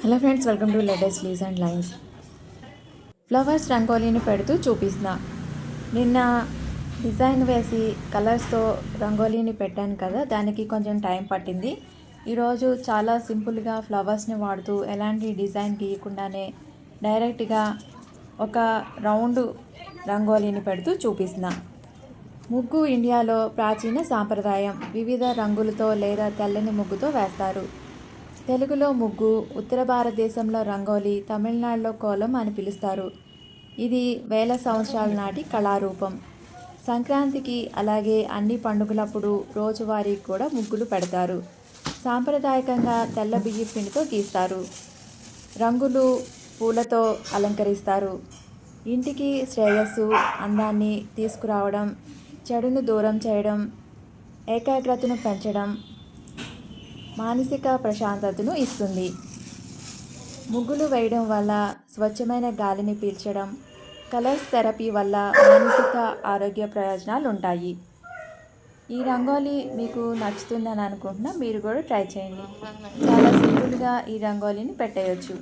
Hello friends, welcome to latest leaves and lines. Flowers రంగోలీని పెడుతూ చూపిస్తున్నా. నిన్న డిజైన్ వేసి కలర్స్తో రంగోలీని పెట్టాను కదా, దానికి కొంచెం టైం పట్టింది. ఈరోజు చాలా సింపుల్గా ఫ్లవర్స్ని వాడుతూ ఎలాంటి డిజైన్ గీయకుండానే డైరెక్ట్గా ఒక రౌండ్ రంగోలీని పెడుతూ చూపిస్తున్నా. ముగ్గు ఇండియాలో ప్రాచీన సాంప్రదాయం. వివిధ రంగులతో లేదా తెల్లని ముగ్గుతో వేస్తారు. తెలుగులో ముగ్గు, ఉత్తర భారతదేశంలో రంగోలీ, తమిళనాడులో కోలం అని పిలుస్తారు. ఇది వేల సంవత్సరాల నాటి కళారూపం. సంక్రాంతికి అలాగే అన్ని పండుగలప్పుడు రోజువారీ కూడా ముగ్గులు పెడతారు. సాంప్రదాయకంగా తెల్ల బియ్యం పిండితో గీస్తారు. రంగులు, పూలతో అలంకరిస్తారు. ఇంటికి శ్రేయస్సు, అందాన్ని తీసుకురావడం, చెడును దూరం చేయడం, ఏకాగ్రతను పెంచడం, మానసిక ప్రశాంతతను ఇస్తుంది. ముగ్గులు వేయడం వల్ల స్వచ్ఛమైన గాలిని పీల్చడం, కలర్స్ థెరపీ వల్ల మానసిక ఆరోగ్య ప్రయోజనాలు ఉంటాయి. ఈ రంగోలీ మీకు నచ్చుతుందని అనుకుంటున్నా. మీరు కూడా ట్రై చేయండి. చాలా సింపుల్గా ఈ రంగోలీని పెట్టేయచ్చు.